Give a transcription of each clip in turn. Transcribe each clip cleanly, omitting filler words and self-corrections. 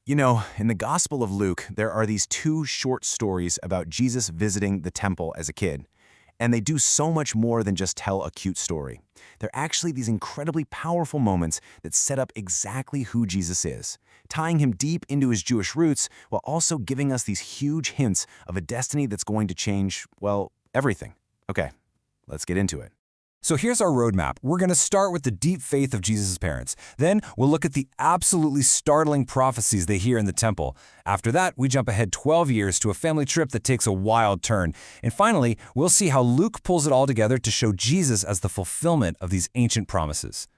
You know, in the Gospel of Luke, there are these two short stories about Jesus visiting the temple as a kid. And they do so much more than just tell a cute story. They're actually these incredibly powerful moments that set up exactly who Jesus is, tying him deep into his Jewish roots while also giving us these huge hints of a destiny that's going to change, well, everything. Okay, let's get into it. So here's our roadmap. We're going to start with the deep faith of Jesus' parents. Then we'll look at the absolutely startling prophecies they hear in the temple. After that, we jump ahead 12 years to a family trip that takes a wild turn. And finally, we'll see how Luke pulls it all together to show Jesus as the fulfillment of these ancient promises.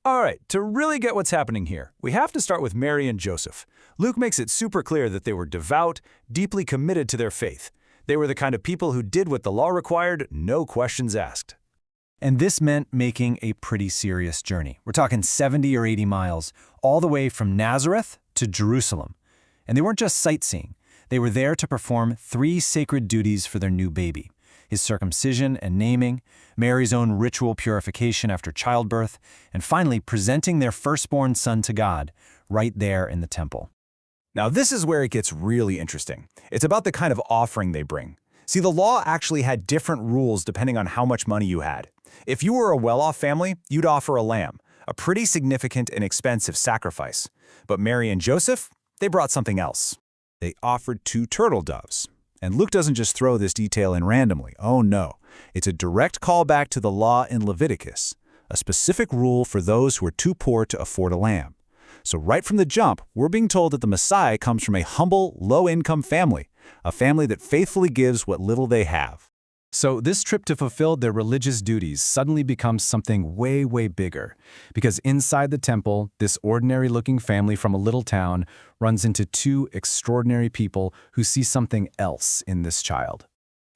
All right, to really get what's happening here, we have to start with Mary and Joseph. Luke makes it super clear that they were devout, deeply committed to their faith. They were the kind of people who did what the law required, no questions asked. And this meant making a pretty serious journey. We're talking 70 or 80 miles, all the way from Nazareth to Jerusalem. And they weren't just sightseeing. They were there to perform 3 sacred duties for their new baby: his circumcision and naming, Mary's own ritual purification after childbirth, and finally presenting their firstborn son to God right there in the temple. Now, this is where it gets really interesting. It's about the kind of offering they bring. See, the law actually had different rules depending on how much money you had. If you were a well-off family, you'd offer a lamb, a pretty significant and expensive sacrifice. But Mary and Joseph, they brought something else. They offered 2 turtle doves. And Luke doesn't just throw this detail in randomly. Oh no, it's a direct callback to the law in Leviticus, a specific rule for those who are too poor to afford a lamb. So right from the jump, we're being told that the Messiah comes from a humble, low-income family, a family that faithfully gives what little they have. So this trip to fulfill their religious duties suddenly becomes something way, way bigger. Because inside the temple, this ordinary-looking family from a little town runs into 2 extraordinary people who see something else in this child.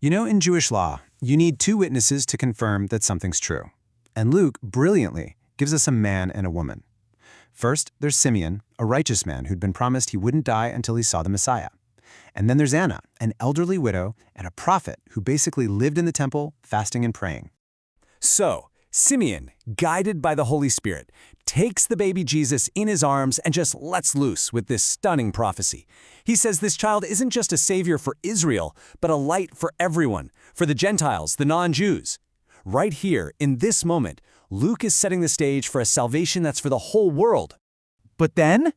You know, in Jewish law, you need 2 witnesses to confirm that something's true. And Luke, brilliantly, gives us a man and a woman. First, there's Simeon, a righteous man who'd been promised he wouldn't die until he saw the Messiah. And then there's Anna, an elderly widow and a prophet who basically lived in the temple, fasting and praying. So, Simeon, guided by the Holy Spirit, takes the baby Jesus in his arms and just lets loose with this stunning prophecy. He says this child isn't just a savior for Israel, but a light for everyone, for the Gentiles, the non-Jews. Right here, in this moment, Luke is setting the stage for a salvation that's for the whole world. But then,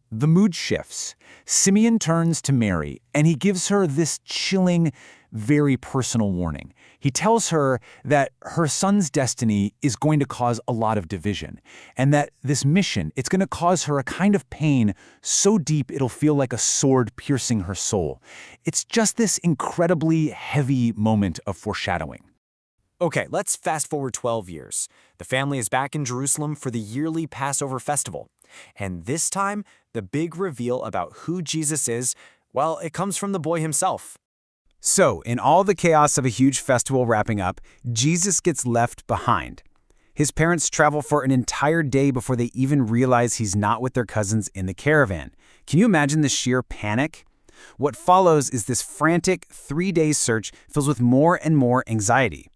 the mood shifts. Simeon turns to Mary, and he gives her this chilling, very personal warning. He tells her that her son's destiny is going to cause a lot of division, and that this mission, it's going to cause her a kind of pain so deep it'll feel like a sword piercing her soul. It's just this incredibly heavy moment of foreshadowing. Okay, let's fast forward 12 years. The family is back in Jerusalem for the yearly Passover festival. And this time, the big reveal about who Jesus is, well, it comes from the boy himself. So, in all the chaos of a huge festival wrapping up, Jesus gets left behind. His parents travel for an entire day before they even realize he's not with their cousins in the caravan. Can you imagine the sheer panic? What follows is this frantic 3-day search filled with more and more anxiety.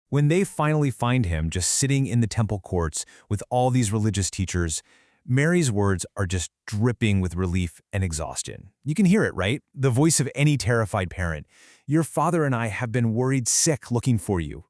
When they finally find him just sitting in the temple courts with all these religious teachers, Mary's words are just dripping with relief and exhaustion. You can hear it, right? The voice of any terrified parent. Your father and I have been worried sick looking for you.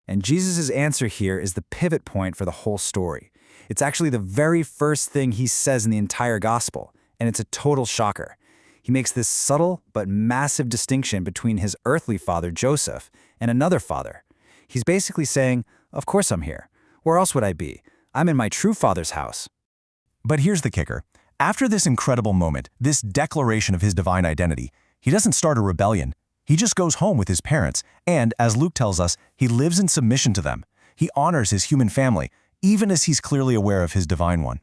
And Jesus' answer here is the pivot point for the whole story. It's actually the very first thing he says in the entire gospel, and it's a total shocker. He makes this subtle but massive distinction between his earthly father, Joseph, and another father. He's basically saying, of course I'm here. Where else would I be? I'm in my true father's house. But here's the kicker. After this incredible moment, this declaration of his divine identity, he doesn't start a rebellion. He just goes home with his parents, and, as Luke tells us, he lives in submission to them. He honors his human family, even as he's clearly aware of his divine one.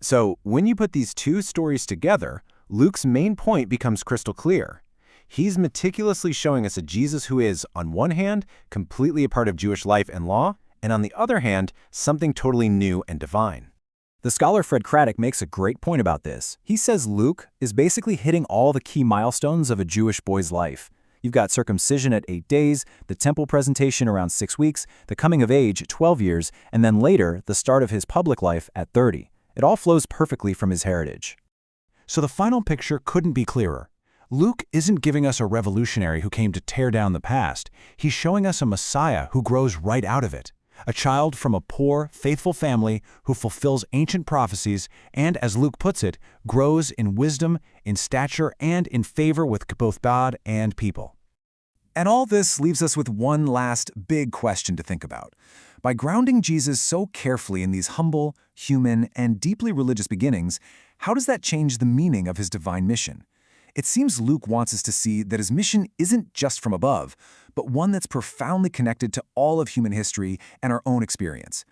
So, when you put these 2 stories together, Luke's main point becomes crystal clear. He's meticulously showing us a Jesus who is, on one hand, completely a part of Jewish life and law, and on the other hand, something totally new and divine. The scholar Fred Craddock makes a great point about this. He says Luke is basically hitting all the key milestones of a Jewish boy's life. You've got circumcision at 8 days, the temple presentation around 6 weeks, the coming of age at 12 years, and then later, the start of his public life at 30. It all flows perfectly from his heritage. So the final picture couldn't be clearer. Luke isn't giving us a revolutionary who came to tear down the past. He's showing us a Messiah who grows right out of it. A child from a poor, faithful family who fulfills ancient prophecies and, as Luke puts it, grows in wisdom, in stature, and in favor with both God and people. And all this leaves us with one last big question to think about. By grounding Jesus so carefully in these humble, human, and deeply religious beginnings, how does that change the meaning of his divine mission? It seems Luke wants us to see that his mission isn't just from above, but one that's profoundly connected to all of human history and our own experience.